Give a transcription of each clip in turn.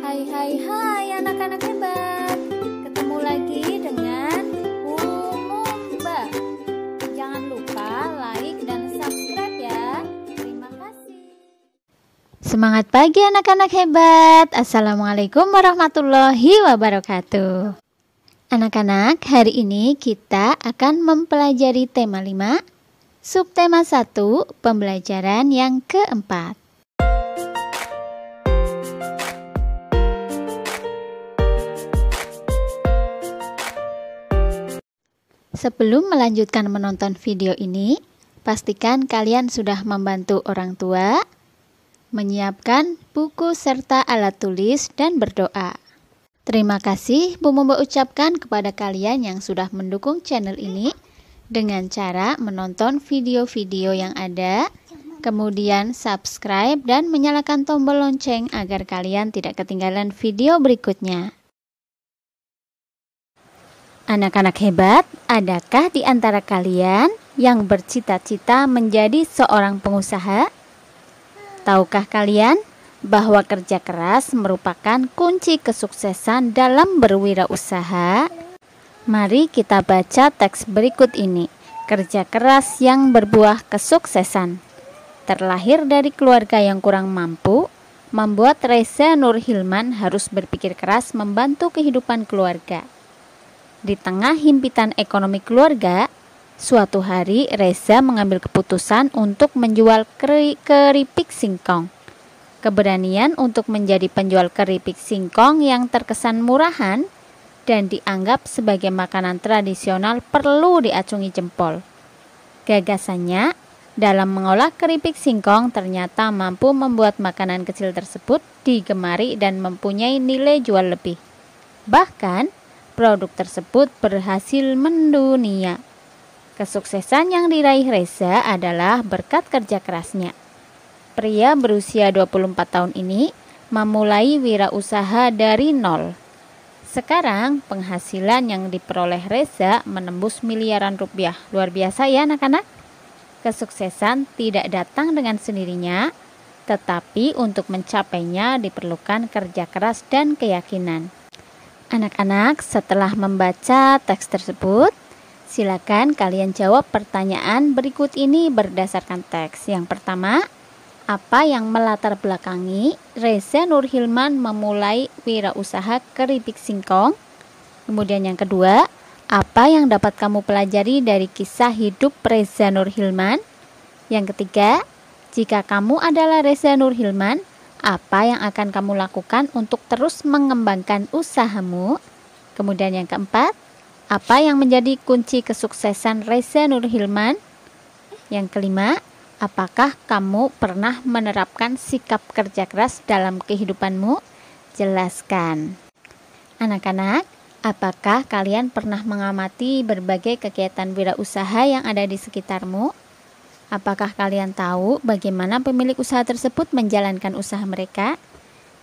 Hai anak-anak hebat. Ketemu lagi dengan Umumba. Jangan lupa like dan subscribe ya. Terima kasih. Semangat pagi anak-anak hebat. Assalamualaikum warahmatullahi wabarakatuh. Anak-anak, hari ini kita akan mempelajari tema 5, subtema 1, pembelajaran yang keempat. Sebelum melanjutkan menonton video ini, pastikan kalian sudah membantu orang tua, menyiapkan buku serta alat tulis dan berdoa. Terima kasih Bu Mumba ucapkan kepada kalian yang sudah mendukung channel ini dengan cara menonton video-video yang ada, kemudian subscribe dan menyalakan tombol lonceng agar kalian tidak ketinggalan video berikutnya. Anak-anak hebat, adakah di antara kalian yang bercita-cita menjadi seorang pengusaha? Tahukah kalian bahwa kerja keras merupakan kunci kesuksesan dalam berwirausaha? Mari kita baca teks berikut ini. Kerja keras yang berbuah kesuksesan. Terlahir dari keluarga yang kurang mampu, membuat Reza Nur Hilman harus berpikir keras membantu kehidupan keluarga. Di tengah himpitan ekonomi keluarga, suatu hari Reza mengambil keputusan untuk menjual keripik singkong. Keberanian untuk menjadi penjual keripik singkong yang terkesan murahan dan dianggap sebagai makanan tradisional perlu diacungi jempol. Gagasannya dalam mengolah keripik singkong ternyata mampu membuat makanan kecil tersebut digemari dan mempunyai nilai jual lebih. Bahkan, produk tersebut berhasil mendunia. Kesuksesan yang diraih Reza adalah berkat kerja kerasnya. Pria berusia 24 tahun ini memulai wirausaha dari nol. Sekarang penghasilan yang diperoleh Reza menembus miliaran rupiah. Luar biasa ya anak-anak? Kesuksesan tidak datang dengan sendirinya, tetapi untuk mencapainya diperlukan kerja keras dan keyakinan. Anak-anak, setelah membaca teks tersebut, silakan kalian jawab pertanyaan berikut ini berdasarkan teks. Yang pertama, apa yang melatar belakangi Reza Nur Hilman memulai wirausaha keripik singkong? Kemudian yang kedua, apa yang dapat kamu pelajari dari kisah hidup Reza Nur Hilman? Yang ketiga, jika kamu adalah Reza Nur Hilman, apa yang akan kamu lakukan untuk terus mengembangkan usahamu? Kemudian yang keempat, apa yang menjadi kunci kesuksesan Reza Nur Hilman? Yang kelima, apakah kamu pernah menerapkan sikap kerja keras dalam kehidupanmu? Jelaskan. Anak-anak, apakah kalian pernah mengamati berbagai kegiatan wirausaha yang ada di sekitarmu? Apakah kalian tahu bagaimana pemilik usaha tersebut menjalankan usaha mereka?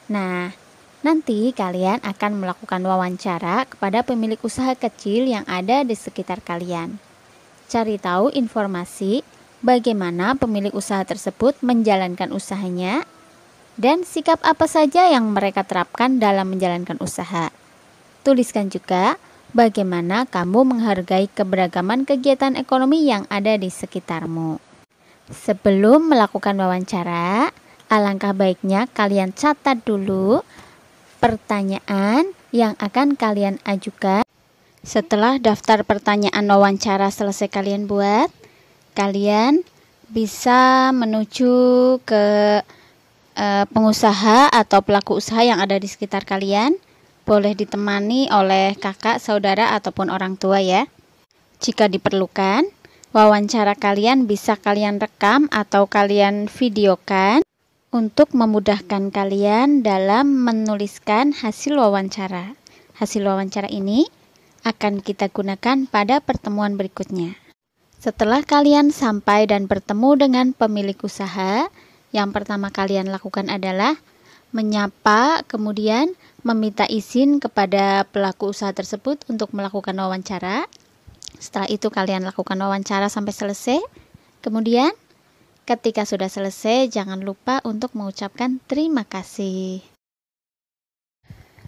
Nah, nanti kalian akan melakukan wawancara kepada pemilik usaha kecil yang ada di sekitar kalian. Cari tahu informasi bagaimana pemilik usaha tersebut menjalankan usahanya dan sikap apa saja yang mereka terapkan dalam menjalankan usaha. Tuliskan juga bagaimana kamu menghargai keberagaman kegiatan ekonomi yang ada di sekitarmu. Sebelum melakukan wawancara, alangkah baiknya kalian catat dulu pertanyaan yang akan kalian ajukan. Setelah daftar pertanyaan wawancara selesai kalian buat, kalian bisa menuju ke pengusaha atau pelaku usaha yang ada di sekitar kalian. Boleh ditemani oleh kakak, saudara, ataupun orang tua ya. Jika diperlukan, wawancara kalian bisa kalian rekam atau kalian videokan untuk memudahkan kalian dalam menuliskan hasil wawancara. Hasil wawancara ini akan kita gunakan pada pertemuan berikutnya. Setelah kalian sampai dan bertemu dengan pemilik usaha, yang pertama kalian lakukan adalah menyapa, kemudian meminta izin kepada pelaku usaha tersebut untuk melakukan wawancara. Setelah itu kalian lakukan wawancara sampai selesai. Kemudian ketika sudah selesai, jangan lupa untuk mengucapkan terima kasih.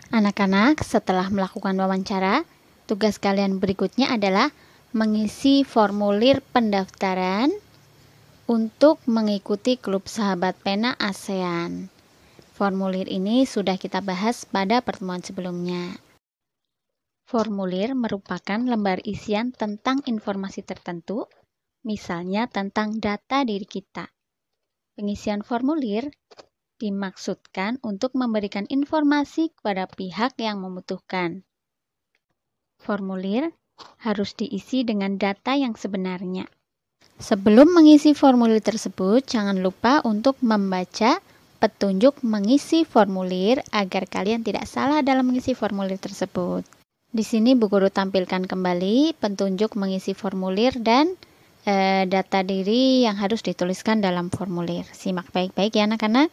Anak-anak, setelah melakukan wawancara, tugas kalian berikutnya adalah mengisi formulir pendaftaran untuk mengikuti Klub Sahabat Pena ASEAN. Formulir ini sudah kita bahas pada pertemuan sebelumnya. Formulir merupakan lembar isian tentang informasi tertentu, misalnya tentang data diri kita. Pengisian formulir dimaksudkan untuk memberikan informasi kepada pihak yang membutuhkan. Formulir harus diisi dengan data yang sebenarnya. Sebelum mengisi formulir tersebut, jangan lupa untuk membaca petunjuk mengisi formulir agar kalian tidak salah dalam mengisi formulir tersebut. Di sini Bu Guru tampilkan kembali petunjuk mengisi formulir dan data diri yang harus dituliskan dalam formulir. Simak baik-baik ya anak-anak.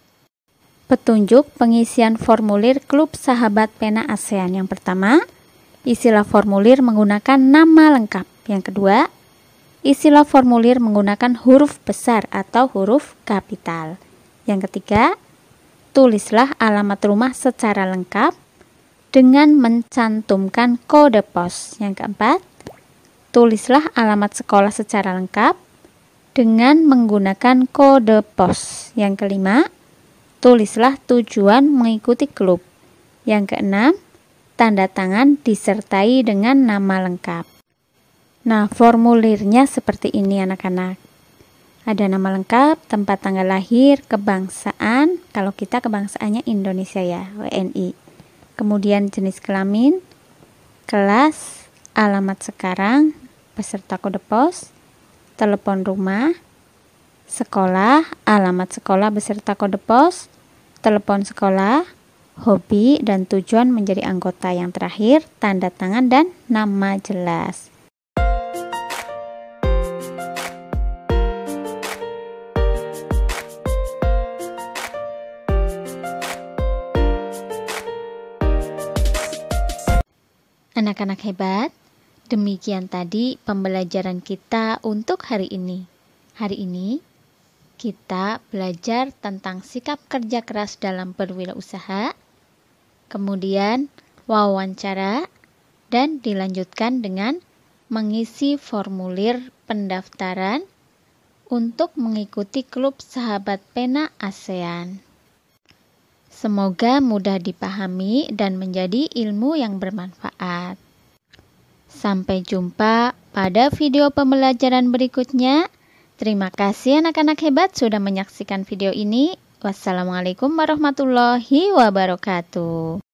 Petunjuk pengisian formulir Klub Sahabat Pena ASEAN. Yang pertama, isilah formulir menggunakan nama lengkap. Yang kedua, isilah formulir menggunakan huruf besar atau huruf kapital. Yang ketiga, tulislah alamat rumah secara lengkap dengan mencantumkan kode pos. Yang keempat, tulislah alamat sekolah secara lengkap dengan menggunakan kode pos. Yang kelima, tulislah tujuan mengikuti klub. Yang keenam, tanda tangan disertai dengan nama lengkap. Nah, formulirnya seperti ini anak-anak. Ada nama lengkap, tempat tanggal lahir, kebangsaan, kalau kita kebangsaannya Indonesia ya, WNI. Kemudian jenis kelamin, kelas, alamat sekarang, beserta kode pos, telepon rumah, sekolah, alamat sekolah beserta kode pos, telepon sekolah, hobi, dan tujuan menjadi anggota. Yang terakhir, tanda tangan dan nama jelas. Anak-anak hebat, demikian tadi pembelajaran kita untuk hari ini. Hari ini kita belajar tentang sikap kerja keras dalam berwirausaha, kemudian wawancara, dan dilanjutkan dengan mengisi formulir pendaftaran untuk mengikuti Klub Sahabat Pena ASEAN. Semoga mudah dipahami dan menjadi ilmu yang bermanfaat. Sampai jumpa pada video pembelajaran berikutnya. Terima kasih anak-anak hebat sudah menyaksikan video ini. Wassalamualaikum warahmatullahi wabarakatuh.